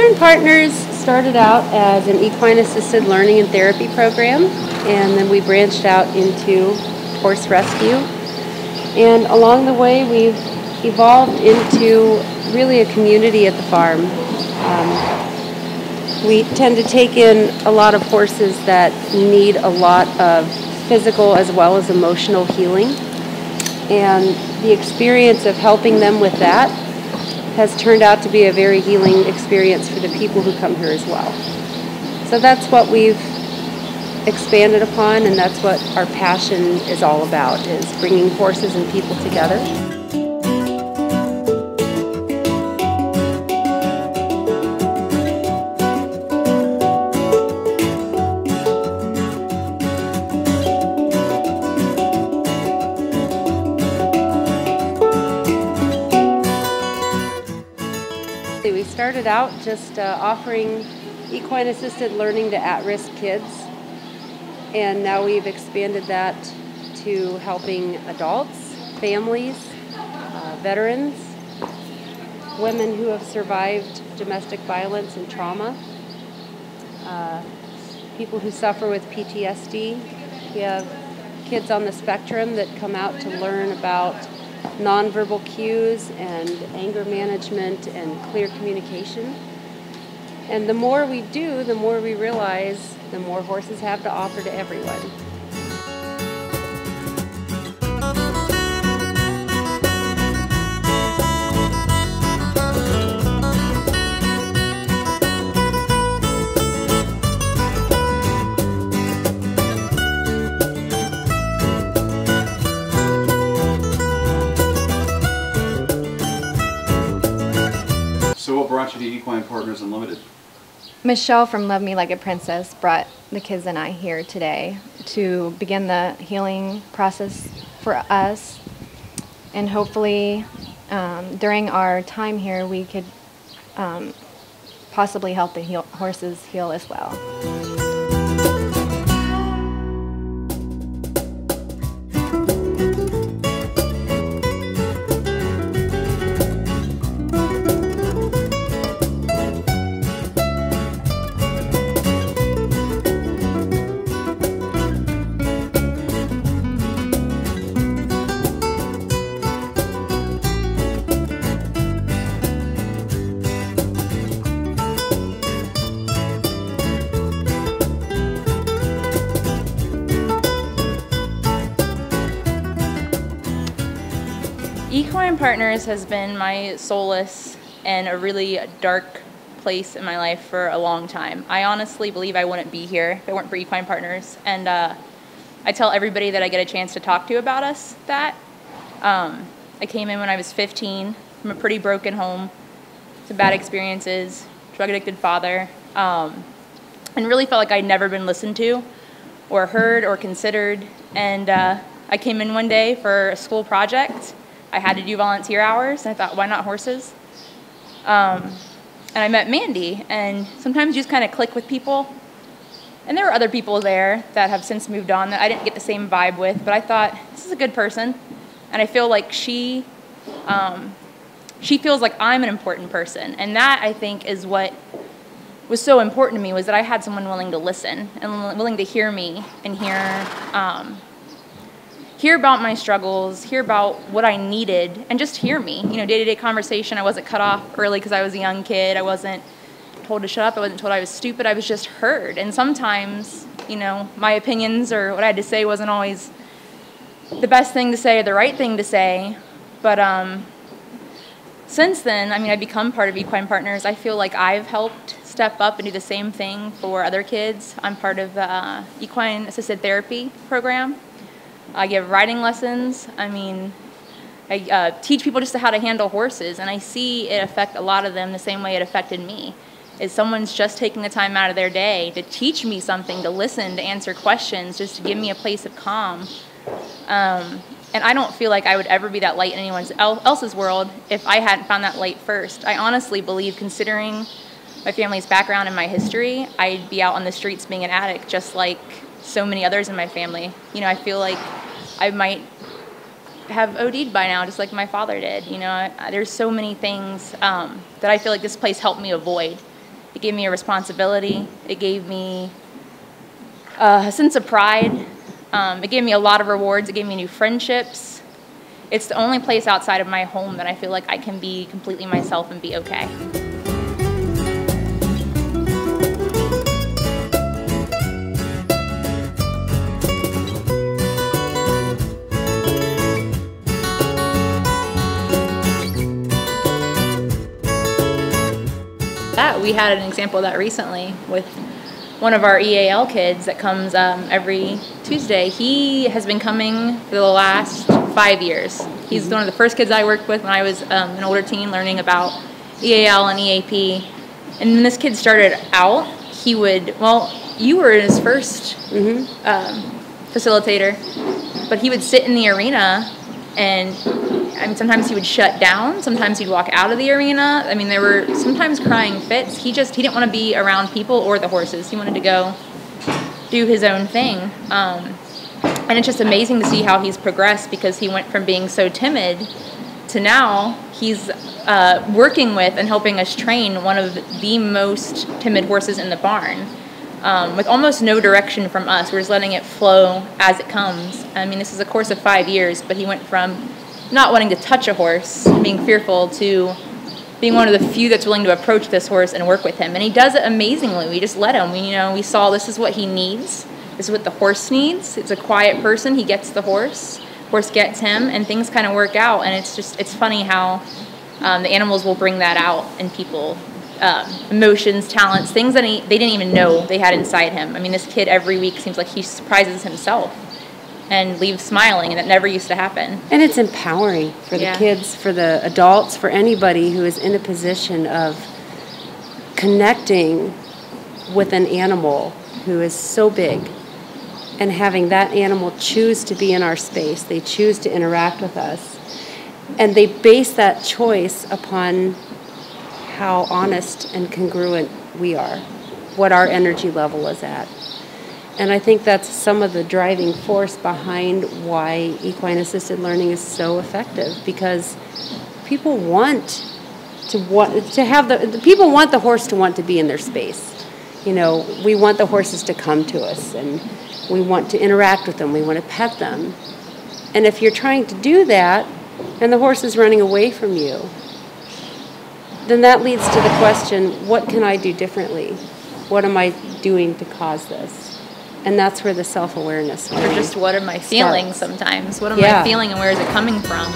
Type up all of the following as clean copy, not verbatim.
Equine Partners started out as an equine assisted learning and therapy program, and then we branched out into horse rescue. And along the way, we've evolved into really a community at the farm. We tend to take in a lot of horses that need a lot of physical as well as emotional healing. And the experience of helping them with that has turned out to be a very healing experience for the people who come here as well. So that's what we've expanded upon, and that's what our passion is all about, is bringing horses and people together. We started out just offering equine-assisted learning to at-risk kids, and now we've expanded that to helping adults, families, veterans, women who have survived domestic violence and trauma, people who suffer with PTSD. We have kids on the spectrum that come out to learn about nonverbal cues and anger management and clear communication. And the more we do, the more we realize the more horses have to offer to everyone. So what brought you to Equine Partners Unlimited? Michelle from Love Me Like a Princess brought the kids and I here today to begin the healing process for us, and hopefully during our time here we could possibly help the horses heal as well. Equine Partners has been my solace and a really dark place in my life for a long time. I honestly believe I wouldn't be here if it weren't for Equine Partners. And I tell everybody that I get a chance to talk to about us that. I came in when I was 15 from a pretty broken home, some bad experiences, drug-addicted father, and really felt like I'd never been listened to or heard or considered. And I came in one day for a school project. I had to do volunteer hours, and I thought, why not horses? And I met Mandy, and sometimes you just kind of click with people. And there were other people there that have since moved on that I didn't get the same vibe with, but I thought, this is a good person. And I feel like she feels like I'm an important person. And that, I think, is what was so important to me, was that I had someone willing to listen and willing to hear me and hear about my struggles, hear about what I needed, and just hear me. You know, day-to-day conversation. I wasn't cut off early because I was a young kid. I wasn't told to shut up. I wasn't told I was stupid. I was just heard. And sometimes, you know, my opinions or what I had to say wasn't always the best thing to say or the right thing to say. But since then, I mean, I've become part of Equine Partners. I feel like I've helped step up and do the same thing for other kids. I'm part of the Equine Assisted Therapy program. I give riding lessons. I mean, I teach people just how to handle horses, and I see it affect a lot of them the same way it affected me. Is someone's just taking the time out of their day to teach me something, to listen, to answer questions, just to give me a place of calm. And I don't feel like I would ever be that light in anyone else's world if I hadn't found that light first. I honestly believe, considering my family's background and my history, I'd be out on the streets being an addict just like so many others in my family. You know, I feel like I might have OD'd by now, just like my father did. You know, there's so many things that I feel like this place helped me avoid. It gave me a responsibility. It gave me a sense of pride. It gave me a lot of rewards. It gave me new friendships. It's the only place outside of my home that I feel like I can be completely myself and be okay. We had an example of that recently with one of our EAL kids that comes every Tuesday. He has been coming for the last 5 years. He's one of the first kids I worked with when I was an older teen learning about EAL and EAP. And when this kid started out, he would, well, you were his first facilitator, but he would sit in the arena and I mean, sometimes he would shut down. Sometimes he'd walk out of the arena. I mean, there were sometimes crying fits. He didn't want to be around people or the horses. He wanted to go do his own thing. And it's just amazing to see how he's progressed, because he went from being so timid to now he's working with and helping us train one of the most timid horses in the barn, with almost no direction from us. We're just letting it flow as it comes. I mean, this is a course of 5 years, but he went from not wanting to touch a horse, being fearful, to being one of the few that's willing to approach this horse and work with him. And he does it amazingly. We just let him. We saw this is what he needs. This is what the horse needs. It's a quiet person. He gets the horse. Horse gets him, and things kind of work out. And it's funny how the animals will bring that out in people. Emotions, talents, things that they didn't even know they had inside him. I mean, this kid every week seems like he surprises himself and leaves smiling, and that never used to happen. And it's empowering for the kids, for the adults, for anybody who is in a position of connecting with an animal who is so big, and having that animal choose to be in our space. They choose to interact with us, and they base that choice upon how honest and congruent we are, what our energy level is at. And I think that's some of the driving force behind why equine assisted learning is so effective, because people want people want the horse to want to be in their space. We want the horses to come to us, and we want to interact with them. We want to pet them. And if you're trying to do that and the horse is running away from you, then that leads to the question, what can I do differently? What am I doing to cause this? And that's where the self-awareness really, or just what am I feeling starts. Sometimes? What am I feeling, and where is it coming from?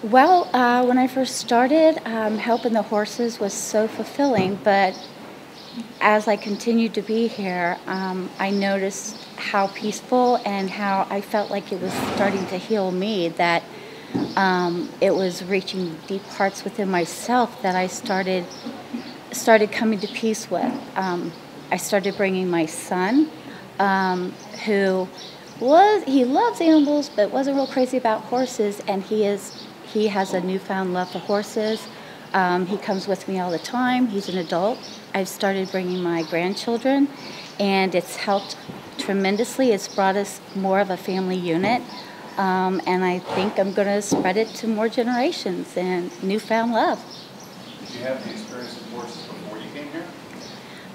Well, when I first started, helping the horses was so fulfilling, but as I continued to be here, I noticed how peaceful and how I felt like it was starting to heal me, that it was reaching deep parts within myself that I started coming to peace with. I started bringing my son, who loves animals but wasn't real crazy about horses, and he has a newfound love for horses. He comes with me all the time. He's an adult. I've started bringing my grandchildren, and it's helped tremendously. It's brought us more of a family unit, and I think I'm going to spread it to more generations and newfound love. Did you have the experience with horses before you came here?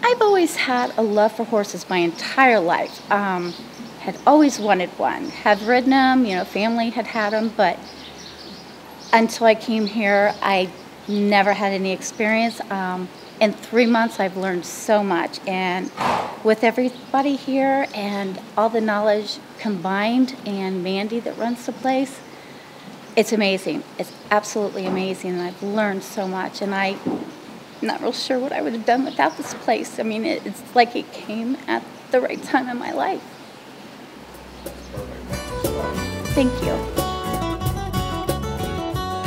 I've always had a love for horses my entire life. Had always wanted one. Have ridden them, family had them, but until I came here, I never had any experience. In 3 months, I've learned so much, and with everybody here and all the knowledge combined, and Mandy that runs the place, it's amazing. It's absolutely amazing, and I've learned so much, and I'm not real sure what I would have done without this place. I mean, it's like it came at the right time in my life. Thank you.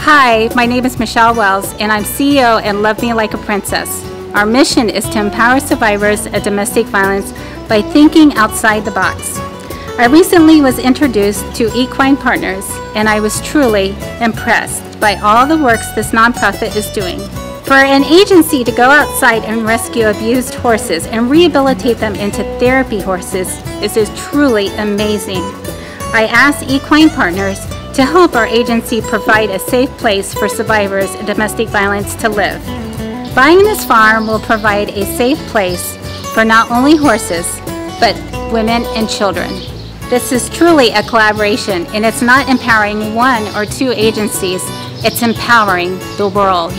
Hi, my name is Michelle Wells, and I'm CEO at Love Me Like a Princess. Our mission is to empower survivors of domestic violence by thinking outside the box. I recently was introduced to Equine Partners, and I was truly impressed by all the works this nonprofit is doing. For an agency to go outside and rescue abused horses and rehabilitate them into therapy horses is truly amazing. I asked Equine Partners to help our agency provide a safe place for survivors of domestic violence to live. Buying this farm will provide a safe place for not only horses, but women and children. This is truly a collaboration, and it's not empowering one or two agencies, it's empowering the world.